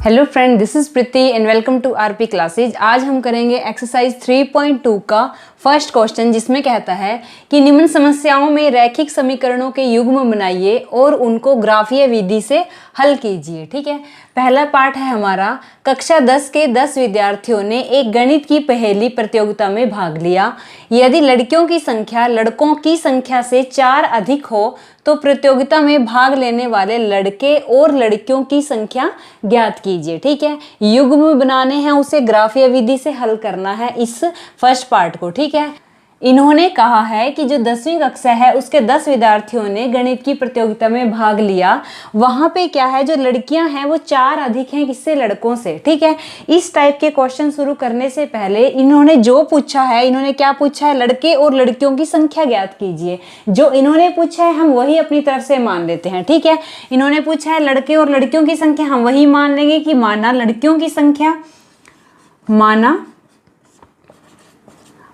Hello friend, this is Preeti and welcome to RP classes. आज हम करेंगे एक्सरसाइज 3.2 का फर्स्ट क्वेश्चन, जिसमें कहता है कि निम्न समस्याओं में रैखिक समीकरणों के युग्म बनाइए और उनको ग्राफीय विधि से हल कीजिए। ठीक है, पहला पार्ट है हमारा। कक्षा 10 के 10 विद्यार्थियों ने एक गणित की पहेली प्रतियोगिता में भाग लिया। यदि लड़कियों की संख्या लड़कों की संख्या से 4 अधिक हो तो प्रतियोगिता में भाग लेने वाले लड़के और लड़कियों की संख्या ज्ञात कीजिए। ठीक है, युग्म बनाने हैं, उसे ग्राफीय विधि से हल करना है इस फर्स्ट पार्ट को। ठीक है, इन्होंने कहा है कि जो 10वीं कक्षा है उसके 10 विद्यार्थियों ने गणित की प्रतियोगिता में भाग लिया। वहां पे क्या है, जो लड़कियां हैं वो 4 अधिक हैं किससे, लड़कों से। ठीक है, इस टाइप के क्वेश्चन शुरू करने से पहले इन्होंने जो पूछा है, इन्होंने क्या पूछा है, लड़के और लड़कियों की संख्या ज्ञात कीजिए। जो इन्होंने पूछा है हम वही अपनी तरफ से मान लेते हैं। ठीक है, इन्होंने पूछा है लड़के और लड़कियों की संख्या, हम वही मान लेंगे कि माना लड़कियों की संख्या,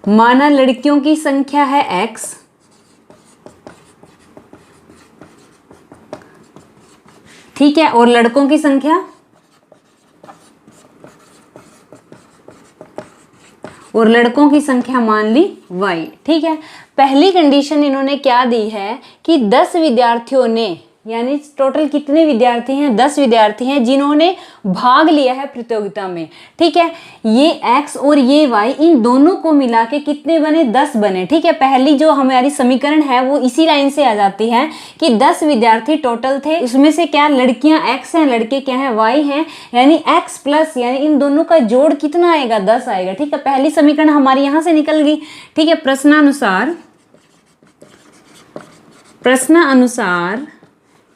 माना लड़कियों की संख्या है x, ठीक है, और लड़कों की संख्या मान ली y। ठीक है, पहली कंडीशन इन्होंने क्या दी है कि 10 विद्यार्थियों ने, यानी टोटल कितने विद्यार्थी हैं, 10 विद्यार्थी हैं जिन्होंने भाग लिया है प्रतियोगिता में। ठीक है, ये x और ये y, इन दोनों को मिला के कितने बने, 10 बने। ठीक है, पहली जो हमारी समीकरण है वो इसी लाइन से आ जाती है कि 10 विद्यार्थी टोटल थे, उसमें से क्या लड़कियां x हैं, लड़के क्या हैं, y हैं, यानी x प्लस यानी इन दोनों का जोड़ कितना आएगा, 10 आएगा। ठीक है, पहली समीकरण हमारी यहां से निकल गई। ठीक है, प्रश्नानुसार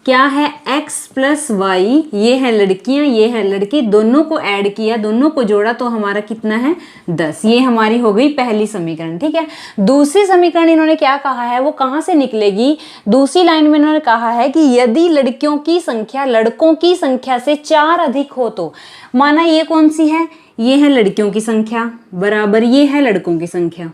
क्या है, x प्लस वाई, ये है लड़कियां ये है लड़के, दोनों को ऐड किया, दोनों को जोड़ा तो हमारा कितना है, 10। ये हमारी हो गई पहली समीकरण। ठीक है, दूसरी समीकरण इन्होंने क्या कहा है, वो कहाँ से निकलेगी, दूसरी लाइन में इन्होंने कहा है कि यदि लड़कियों की संख्या लड़कों की संख्या से 4 अधिक हो तो, माना ये कौन सी है, ये है लड़कियों की संख्या बराबर ये है लड़कों की संख्या।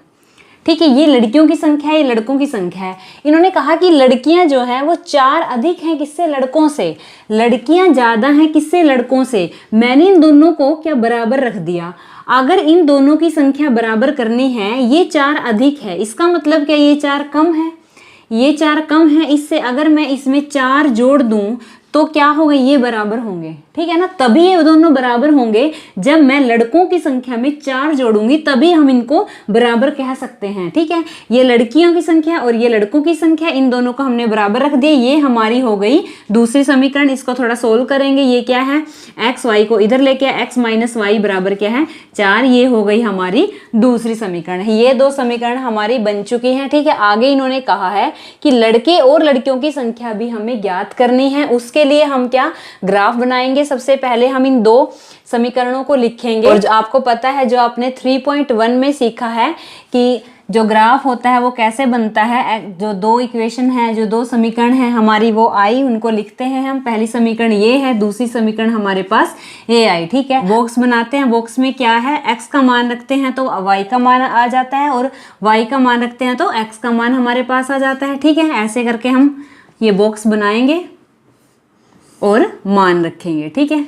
ठीक है, ये लड़कियों की संख्या है, ये लड़कों की संख्या है। इन्होंने कहा कि लड़कियां जो हैं वो 4 अधिक हैं किससे, लड़कों से, लड़कियां ज्यादा हैं किससे, लड़कों से। मैंने इन दोनों को क्या बराबर रख दिया। अगर इन दोनों की संख्या बराबर करनी है, ये 4 अधिक है, इसका मतलब क्या, ये 4 कम है, ये 4 कम है इससे। अगर मैं इसमें 4 जोड़ दूं तो क्या होगा, ये बराबर होंगे। ठीक है ना, तभी ये दोनों बराबर होंगे जब मैं लड़कों की संख्या में 4 जोड़ूंगी, तभी हम इनको बराबर कह सकते हैं। ठीक है, ये लड़कियों की संख्या और ये लड़कों की संख्या, इन दोनों को हमने बराबर रख दिया। ये हमारी हो गई दूसरी समीकरण। इसको थोड़ा सोल्व करेंगे। ये क्या है, एक्स वाई को इधर लेके x माइनस वाई बराबर क्या है, 4। ये हो गई हमारी दूसरी समीकरण। ये 2 समीकरण हमारी बन चुकी हैं। ठीक है, आगे इन्होंने कहा है कि लड़के और लड़कियों की संख्या भी हमें ज्ञात करनी है। उसके लिए हम क्या, ग्राफ बनाएंगे। सबसे पहले हम इन 2 समीकरणों को लिखेंगे। और जो आपको पता है, जो आपने 3.1 में सीखा है कि जो ग्राफ होता है वो कैसे बनता है, जो 2 इक्वेशन है, जो 2 समीकरण है हमारी, वो आई, उनको लिखते हैं हम। पहली समीकरण ये है, दूसरी समीकरण हमारे पास ये आई। ठीक है, बॉक्स बनाते हैं। बॉक्स में क्या है, x का मान रखते हैं तो y का मान आ जाता है, और y का मान रखते हैं तो x का मान हमारे पास आ जाता है। ठीक है, ऐसे करके हम ये बॉक्स बनाएंगे और मान रखेंगे। ठीक है,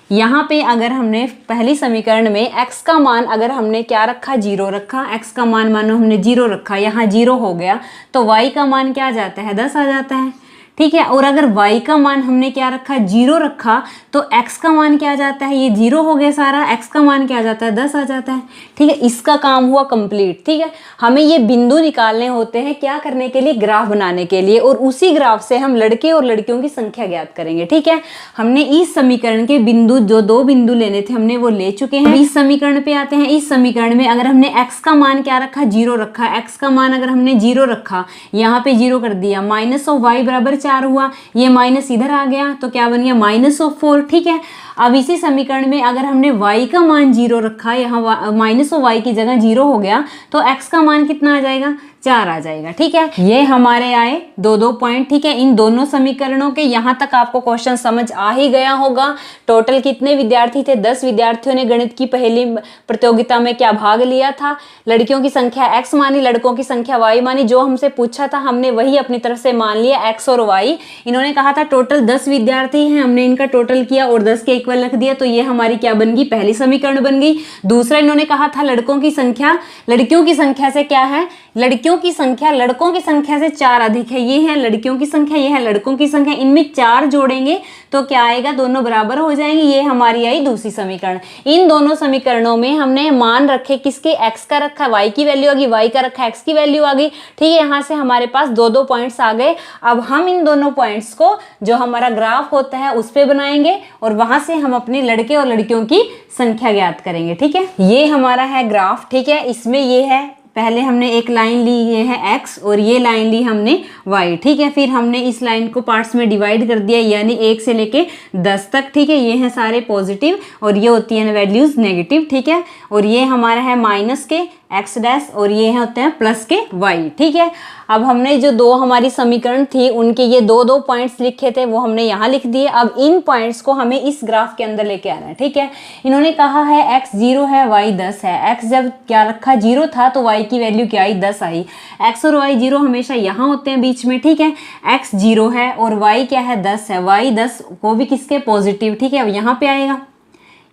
यहाँ पे अगर हमने पहली समीकरण में x का मान अगर हमने क्या रखा, 0 रखा, x का मान मानो हमने 0 रखा, यहाँ 0 हो गया तो y का मान क्या आ जाता है, 10 आ जाता है। ठीक है, और अगर y का मान हमने क्या रखा, 0 रखा, तो x का मान क्या आ जाता है, ये 0 हो गया सारा, x का मान क्या आ जाता है, 10 आ जाता है। ठीक है, इसका काम हुआ कंप्लीट। ठीक है, हमें ये बिंदु निकालने होते हैं क्या करने के लिए, ग्राफ बनाने के लिए, और उसी ग्राफ से हम लड़के और लड़कियों की संख्या ज्ञात करेंगे। ठीक है, हमने इस समीकरण के बिंदु, जो 2 बिंदु लेने थे हमने वो ले चुके हैं। इस समीकरण पे आते हैं। इस समीकरण में अगर हमने x का मान क्या रखा, 0 रखा, x का मान अगर हमने 0 रखा, यहाँ पे 0 कर दिया, माइनस ऑफ y बराबर 4 हुआ, ये माइनस इधर आ गया तो क्या बन गया, माइनस ऑफ 4। ठीक है, अब इसी समीकरण में अगर हमने y का मान 0 रखा, यहाँ माइनस ऑफ y की जगह 0 हो गया, तो x का मान कितना आ जाएगा, 4 आ जाएगा। ठीक है, ये हमारे आए 2-2 पॉइंट। ठीक है, इन दोनों समीकरणों के यहाँ तक आपको क्वेश्चन समझ आ ही गया होगा। टोटल कितने विद्यार्थी थे? 10 विद्यार्थियों ने गणित की पहली प्रतियोगिता में क्या भाग लिया था। लड़कियों की संख्या x मानी, लड़कों की संख्या y मानी। जो हमसे पूछा था हमने वही अपनी तरफ से मान लिया, x और y। इन्होंने कहा था टोटल 10 विद्यार्थी हैं, हमने इनका टोटल किया और 10 के इक्वल रख दिया, तो ये हमारी क्या बन गई? पहली समीकरण बन गई। दूसरा इन्होंने कहा था लड़कों की संख्या लड़कियों की संख्या से क्या है? लड़कियों की संख्या लड़कों की संख्या से 4 अधिक है। ये है लड़कियों की संख्या, ये है लड़कों की संख्या, इनमें 4 जोड़ेंगे तो क्या आएगा? दोनों बराबर हो जाएंगे। ये हमारी आई दूसरी समीकरण। इन दोनों समीकरणों में हमने मान रखे, किसके? x का रखा, y की वैल्यू आ गई, y का रखा, x की वैल्यू आ गई। ठीक है, यहाँ से हमारे पास 2-2 पॉइंट्स आ गए। अब हम इन दोनों पॉइंट्स को जो हमारा ग्राफ होता है उस पे बनाएंगे और वहां से हम अपने लड़के और लड़कियों की संख्या ज्ञात करेंगे। ठीक है, ये हमारा है ग्राफ। ठीक है, इसमें ये है, पहले हमने एक लाइन ली, ये है x और ये लाइन ली हमने y। ठीक है, फिर हमने इस लाइन को पार्ट्स में डिवाइड कर दिया, यानी 1 से लेके 10 तक। ठीक है, ये हैं सारे पॉजिटिव और ये होती है वैल्यूज नेगेटिव। ठीक है, और ये हमारा है माइनस के x डैश और ये होते हैं प्लस के y। ठीक है, अब हमने जो दो हमारी समीकरण थी उनके ये 2-2 पॉइंट्स लिखे थे वो हमने यहाँ लिख दिए। अब इन पॉइंट्स को हमें इस ग्राफ के अंदर लेके आना है। ठीक है, इन्होंने कहा है x 0 है, y 10 है। x जब क्या रखा? 0 था तो y की वैल्यू क्या आई? 10 आई। x और y 0 हमेशा यहाँ होते हैं बीच में। ठीक है, x 0 है और y क्या है? 10 है। y 10 को भी किसके? पॉजिटिव। ठीक है, अब यहाँ पे आएगा,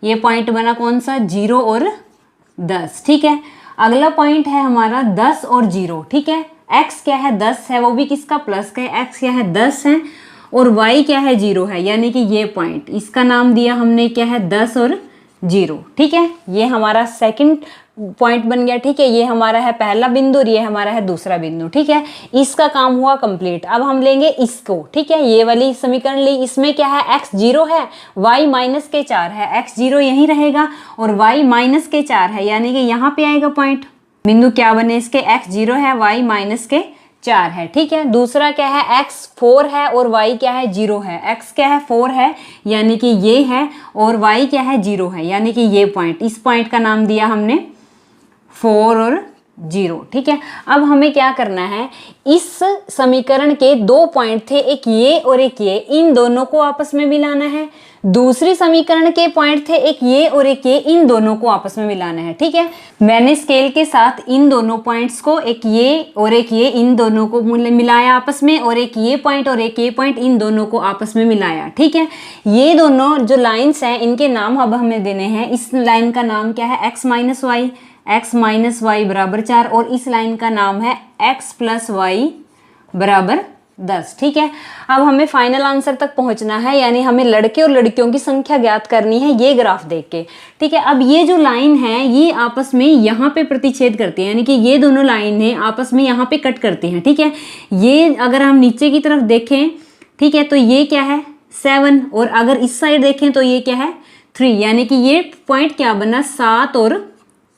ये पॉइंट बना कौन सा? 0 और 10। ठीक है, अगला पॉइंट है हमारा 10 और 0। ठीक है, x क्या है? 10 है, वो भी किसका? प्लस का। x क्या है? 10 है और y क्या है? 0 है, यानी कि ये पॉइंट, इसका नाम दिया हमने क्या है? 10 और 0। ठीक है, ये हमारा सेकंड पॉइंट बन गया। ठीक है, ये हमारा है पहला बिंदु और ये हमारा है दूसरा बिंदु। ठीक है, इसका काम हुआ कंप्लीट। अब हम लेंगे इसको। ठीक है, ये वाली समीकरण ली, इसमें क्या है? x 0 है, y माइनस के 4 है। x 0 यहीं रहेगा और y माइनस के 4 है, यानी कि यहाँ पे आएगा पॉइंट। बिंदु क्या बने इसके? x 0 है, y माइनस के 4 है। ठीक है, दूसरा क्या है? x 4 है और y क्या है? 0 है। x क्या है? 4 है, यानी कि ये है, और y क्या है? 0 है, यानी कि ये पॉइंट। इस पॉइंट का नाम दिया हमने 4 और 0। ठीक है, अब हमें क्या करना है? इस समीकरण के 2 पॉइंट थे, एक ये और एक ये, इन दोनों को आपस में मिलाना है। दूसरी समीकरण के पॉइंट थे, एक ये और एक ये, इन दोनों को आपस में मिलाना है। ठीक है, मैंने स्केल के साथ इन दोनों पॉइंट्स को, एक ये और एक ये, इन दोनों को मिलाया आपस में, और एक ये पॉइंट और एक ये पॉइंट, इन दोनों को आपस में मिलाया। ठीक है, ये दोनों जो लाइन्स हैं इनके नाम अब हमें देने हैं। इस लाइन का नाम क्या है? x minus y, x minus y बराबर 4, और इस लाइन का नाम है x प्लस वाई बराबर 10। ठीक है, अब हमें फाइनल आंसर तक पहुंचना है, यानी हमें लड़के और लड़कियों की संख्या ज्ञात करनी है ये ग्राफ देख के। ठीक है, अब ये जो लाइन है ये आपस में यहाँ पे प्रतिच्छेद करती है, यानी कि ये दोनों लाइन है आपस में यहाँ पे कट करती हैं। ठीक है, ये अगर हम नीचे की तरफ देखें, ठीक है, तो ये क्या है? 7, और अगर इस साइड देखें तो ये क्या है? 3, यानी कि ये पॉइंट क्या बना? 7 और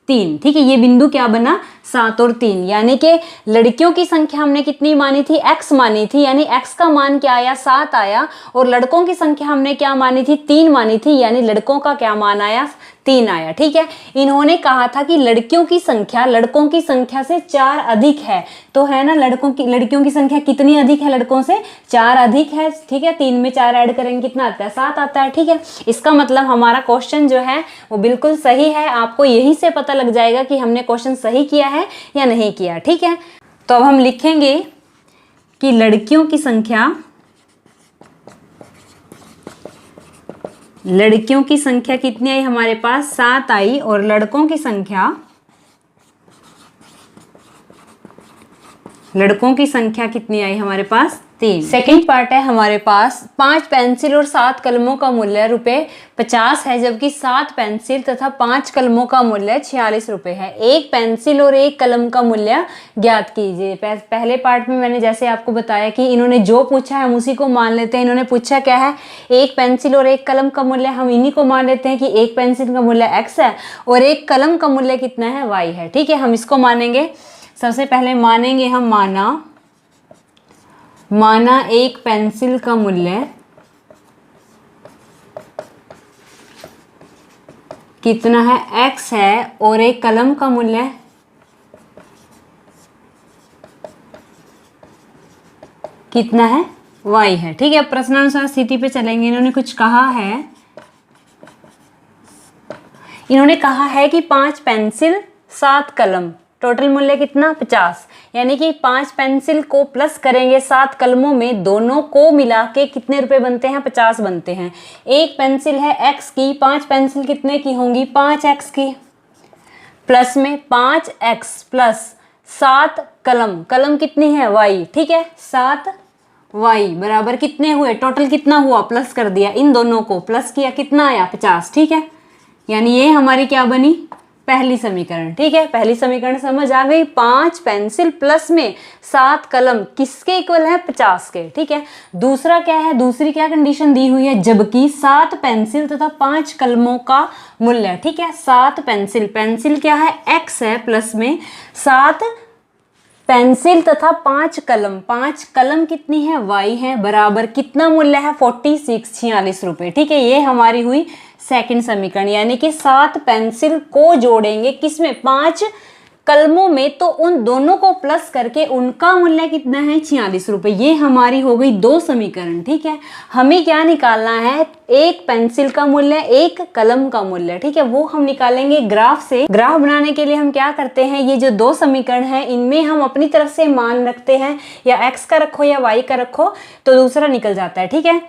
3। ठीक है, ये बिंदु क्या बना? 7 और 3, यानी कि लड़कियों की संख्या हमने कितनी मानी थी? x मानी थी, यानी x का मान क्या आया? 7 आया, और लड़कों की संख्या हमने क्या मानी थी? 3 मानी थी, यानी लड़कों का क्या मान आया? 3 आया। ठीक है, इन्होंने कहा था कि लड़कियों की संख्या लड़कों की संख्या से 4 अधिक है, तो है ना, लड़कियों की संख्या कितनी अधिक है? लड़कों से 4 अधिक है। ठीक है, 3 में 4 ऐड करेंगे कितना आता है? 7 आता है। ठीक है, इसका मतलब हमारा क्वेश्चन जो है वो बिल्कुल सही है। आपको यही से पता लग जाएगा कि हमने क्वेश्चन सही किया है या नहीं किया। ठीक है, तो अब हम लिखेंगे कि लड़कियों की संख्या कितनी आई हमारे पास? 7 आई, और लड़कों की संख्या कितनी आई हमारे पास? 3। सेकेंड पार्ट है हमारे पास, 5 पेंसिल और 7 कलमों का मूल्य ₹50 है, जबकि 7 पेंसिल तथा 5 कलमों का मूल्य ₹46 है। एक पेंसिल और एक कलम का मूल्य ज्ञात कीजिए। पहले पार्ट में मैंने जैसे आपको बताया कि इन्होंने जो पूछा है हम उसी को मान लेते हैं। इन्होंने पूछा क्या है? एक पेंसिल और एक कलम का मूल्य, हम इन्हीं को मान लेते हैं कि एक पेंसिल का मूल्य x है और एक कलम का मूल्य कितना है? y है। ठीक है, हम इसको मानेंगे। सबसे पहले मानेंगे हम माना एक पेंसिल का मूल्य कितना है? x है, और एक कलम का मूल्य कितना है, y है। ठीक है, अब प्रश्नानुसार स्थिति पे चलेंगे। इन्होंने कुछ कहा है, इन्होंने कहा है कि 5 पेंसिल 7 कलम, टोटल मूल्य कितना, 50। यानी कि 5 पेंसिल को प्लस करेंगे 7 कलमों में, दोनों को मिला के कितने रुपए बनते हैं, 50 बनते हैं। एक पेंसिल है x की, 5 पेंसिल कितने की होंगी, 5x की, प्लस में 5x प्लस 7 कलम, कलम कितनी है, y। ठीक है, 7y बराबर कितने हुए, टोटल कितना हुआ, प्लस कर दिया, इन दोनों को प्लस किया, कितना आया, 50। ठीक है, यानी ये हमारी क्या बनी, पहली समीकरण। ठीक है, पहली समीकरण समझ आ गई। 5 पेंसिल प्लस में 7 कलम किसके इक्वल है, 50 के। ठीक है, दूसरा क्या है, दूसरी क्या कंडीशन दी हुई है, जबकि 7 पेंसिल तथा 5 कलमों का मूल्य। ठीक है, 7 पेंसिल, पेंसिल क्या है, x है, प्लस में 7 पेंसिल तथा 5 कलम, 5 कलम कितनी है, y है, बराबर कितना मूल्य है, 46 रुपए। ठीक है, ये हमारी हुई सेकंड समीकरण। यानी कि 7 पेंसिल को जोड़ेंगे किसमें, 5 कलमों में, तो उन दोनों को प्लस करके उनका मूल्य कितना है, 46 रुपए। ये हमारी हो गई 2 समीकरण। ठीक है, हमें क्या निकालना है, एक पेंसिल का मूल्य, एक कलम का मूल्य। ठीक है, वो हम निकालेंगे ग्राफ से। ग्राफ बनाने के लिए हम क्या करते हैं, ये जो 2 समीकरण है इनमें हम अपनी तरफ से मान रखते हैं, या x का रखो या y का रखो, तो दूसरा निकल जाता है। ठीक है,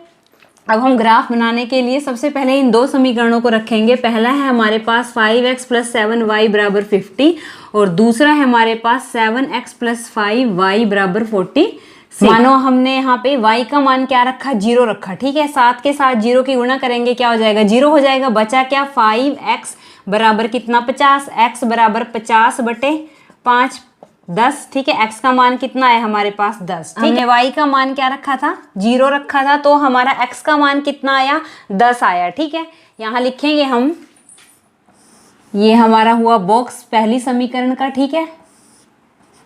अब हम ग्राफ बनाने के लिए सबसे पहले इन 2 समीकरणों को रखेंगे। पहला है हमारे पास 5x प्लस 7y बराबर 50, और दूसरा है हमारे पास 7x प्लस 5y बराबर 46। मानो हमने यहाँ पे y का मान क्या रखा, 0 रखा। ठीक है, 7 के साथ 0 की गुणा करेंगे, क्या हो जाएगा, 0 हो जाएगा। बचा क्या, 5x बराबर कितना, 50, x बराबर 50 बटे 5, 10। ठीक है, x का मान कितना है हमारे पास, 10। ठीक है, y का मान क्या रखा था, 0 रखा था, तो हमारा x का मान कितना आया, 10 आया। ठीक है, यहाँ लिखेंगे हम, ये हमारा हुआ बॉक्स पहली समीकरण का। ठीक है,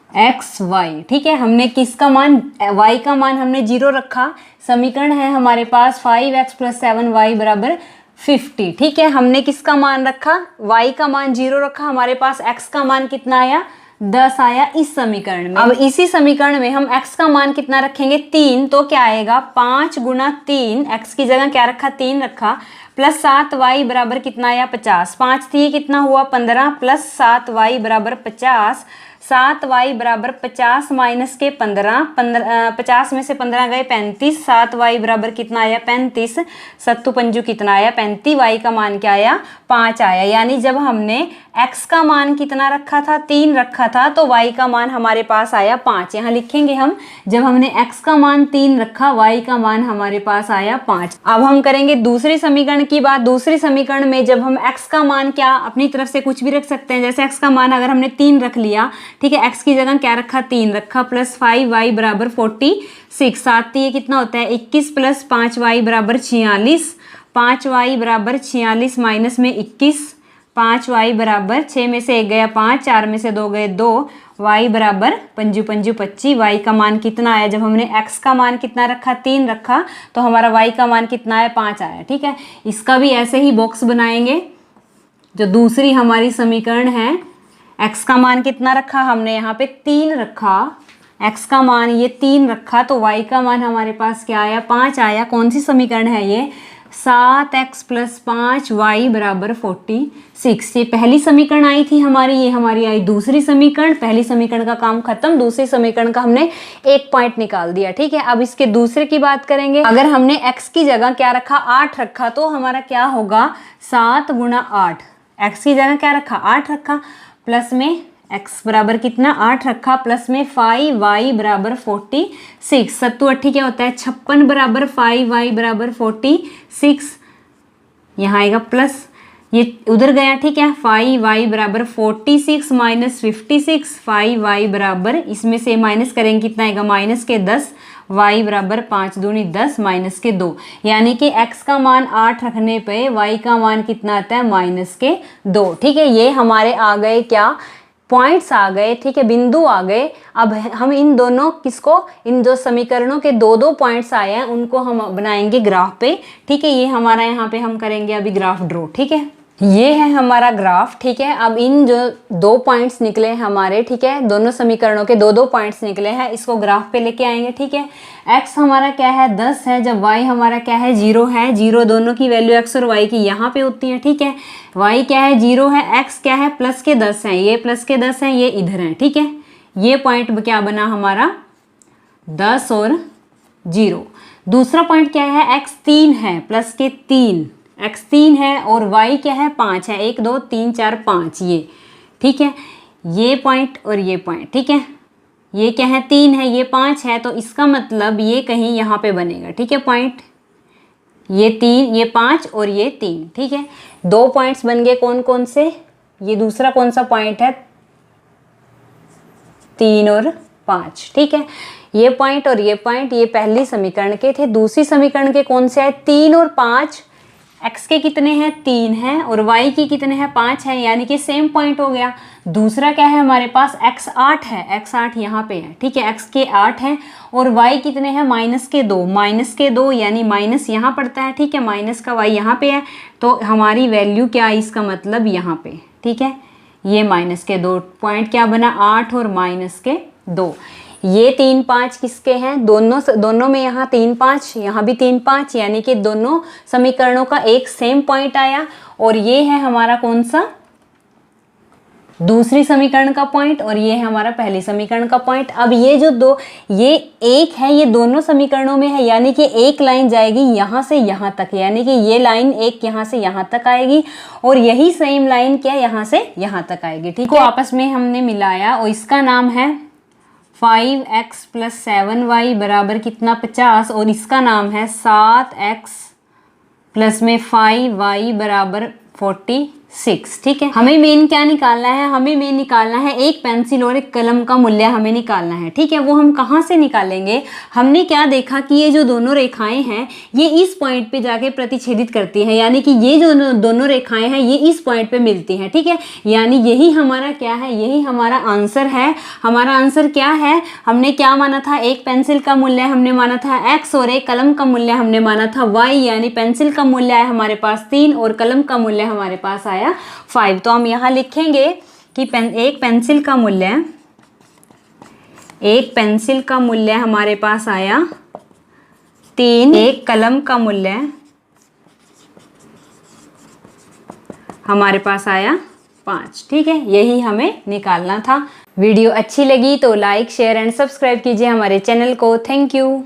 x y। ठीक है, हमने किसका मान, y का मान हमने 0 रखा। समीकरण है हमारे पास 5x प्लस 7y बराबर 50। ठीक है, हमने किसका मान रखा, y का मान 0 रखा, हमारे पास x का मान कितना आया, 10 आया इस समीकरण में। अब इसी समीकरण में हम x का मान कितना रखेंगे, 3, तो क्या आएगा, 5 गुना 3, x की जगह क्या रखा, 3 रखा, प्लस 7y बराबर कितना आया, 50। 5 थी कितना हुआ, 15, प्लस 7y बराबर 50, 7y बराबर 50 माइनस के 15, 50 में से 15 गए 35, 7y बराबर कितना आया, 35, 7 पंजू कितना आया, 35, y का मान क्या आया, 5 आया। यानी जब हमने x का मान कितना रखा था, 3 रखा था, तो y का मान हमारे पास आया 5। यहाँ लिखेंगे हम, जब हमने x का मान 3 रखा, y का मान हमारे पास आया 5। अब हम करेंगे दूसरी समीकरण की बात। दूसरी समीकरण में जब हम x का मान क्या, अपनी तरफ से कुछ भी रख सकते हैं, जैसे x का मान अगर हमने 3 रख लिया, ठीक है, x की जगह क्या रखा, 3 रखा, प्लस 5y बराबर 46, 7 ये कितना होता है, 21, प्लस 5y बराबर 46, 5y बराबर 46 माइनस में 21, 5y बराबर 6 में से 1 गया 5, 4 में से 2 गए 2, y बराबर पंजू पंजू 25। y का मान कितना आया, जब हमने x का मान कितना रखा, 3 रखा, तो हमारा y का मान कितना आया, 5 आया। ठीक है, इसका भी ऐसे ही बॉक्स बनाएंगे। जो दूसरी हमारी समीकरण है, x का मान कितना रखा हमने, यहाँ पे 3 रखा, x का मान ये 3 रखा, तो y का मान हमारे पास क्या आया, 5 आया। कौन सी समीकरण है ये, 7x प्लस 5y बराबर 46। ये पहली समीकरण आई थी हमारी, ये हमारी आई दूसरी समीकरण। पहली समीकरण का काम खत्म, दूसरी समीकरण का हमने 1 पॉइंट निकाल दिया। ठीक है, अब इसके दूसरे की बात करेंगे। अगर हमने x की जगह क्या रखा, 8 रखा, तो हमारा क्या होगा, 7 गुणा 8, x की जगह क्या रखा, 8 रखा, प्लस में x बराबर कितना, 8 रखा, प्लस में 5y बराबर 46, 7 8 क्या होता है, 56 बराबर 5y बराबर 46, यहाँ आएगा प्लस, ये उधर गया। ठीक है, 5y बराबर 46 माइनस 56, 5y बराबर, इसमें से माइनस करेंगे कितना आएगा, माइनस के 10, y बराबर 5 दूनी 10 माइनस के 2। यानी कि x का मान 8 रखने पे y का मान कितना आता है, माइनस के 2। ठीक है, ये हमारे आ गए क्या, पॉइंट्स आ गए। ठीक है, बिंदु आ गए। अब हम इन दोनों किसको, इन दो समीकरणों के 2 पॉइंट्स आए हैं, उनको हम बनाएंगे ग्राफ पे। ठीक है, ये हमारा यहाँ पे हम करेंगे अभी ग्राफ ड्रॉ। ठीक है, ये है हमारा ग्राफ, ठीक है। अब इन जो 2 पॉइंट्स निकले हमारे, ठीक है, दोनों समीकरणों के 2 पॉइंट्स निकले हैं, इसको ग्राफ पे लेके आएंगे, ठीक है। x हमारा क्या है 10 है, जब y हमारा क्या है 0 है, 0 दोनों की वैल्यू x और y की यहाँ पे होती है, ठीक है। y क्या है 0 है, x क्या है प्लस के 10 है, ये प्लस के 10 है, ये इधर है, ठीक है। ये पॉइंट क्या बना हमारा 10 और 0। दूसरा पॉइंट क्या है x 3 है प्लस के 3, x 3 है और y क्या है 5 है, 1 2 3 4 5, ये ठीक है। ये पॉइंट और ये पॉइंट, ठीक है, ये क्या है 3 है, ये 5 है, तो इसका मतलब ये कहीं यहाँ पे बनेगा, ठीक है। पॉइंट ये 3, ये 5 और ये 3, ठीक है। 2 पॉइंट्स बन गए, कौन कौन से, ये दूसरा कौन सा पॉइंट है 3 और 5, ठीक है। ये पॉइंट और ये पॉइंट ये पहली समीकरण के थे। दूसरी समीकरण के कौन से आए 3 और 5, x के कितने हैं 3 हैं और y के कितने हैं 5 हैं, यानी कि सेम पॉइंट हो गया। दूसरा क्या है हमारे पास x 8 है, x 8 यहाँ पे है, ठीक है, x के 8 हैं और y कितने हैं -2 यानी माइनस यहाँ पड़ता है, ठीक है, माइनस का y यहाँ पे है, तो हमारी वैल्यू क्या है इसका मतलब यहाँ पे, ठीक है। ये -2 पॉइंट क्या बना 8 और -2। ये 3 5 किसके हैं, दोनों में यहाँ 3 5, यहाँ भी 3 5, यानी कि दोनों समीकरणों का एक सेम पॉइंट आया। और ये है हमारा कौन सा दूसरी समीकरण का पॉइंट और ये है हमारा पहली समीकरण का पॉइंट। अब ये जो ये एक है, ये दोनों समीकरणों में है, यानी कि एक लाइन जाएगी यहाँ से यहाँ तक, यानी कि ये लाइन एक यहाँ से यहाँ तक आएगी और यही सेम लाइन क्या यहाँ से यहाँ तक आएगी, ठीक है। आपस में हमने मिलाया और इसका नाम है 5x + 7y बराबर कितना 50 और इसका नाम है 7x प्लस में 5y बराबर 46, ठीक है। हमें मेन क्या निकालना है, हमें मेन निकालना है एक पेंसिल और एक कलम का मूल्य हमें निकालना है, ठीक है। वो हम कहाँ से निकालेंगे, हमने क्या देखा कि ये जो दोनों रेखाएं हैं ये इस पॉइंट पे जाके प्रतिच्छेदित करती हैं, यानी कि ये जो दोनों रेखाएं हैं ये इस पॉइंट पे मिलती हैं, ठीक है। यानी यही हमारा क्या है, यही हमारा आंसर है। हमारा आंसर क्या है, हमने क्या माना था, एक पेंसिल का मूल्य हमने माना था x और एक कलम का मूल्य हमने माना था y, यानी पेंसिल का मूल्य आया हमारे पास 3 और कलम का मूल्य हमारे पास आया 5। तो हम यहाँ लिखेंगे कि एक पेंसिल का मूल्य हमारे पास आया 3, एक कलम का मूल्य हमारे पास आया 5, ठीक है। यही हमें निकालना था। वीडियो अच्छी लगी तो लाइक शेयर एंड सब्सक्राइब कीजिए हमारे चैनल को। Thank you.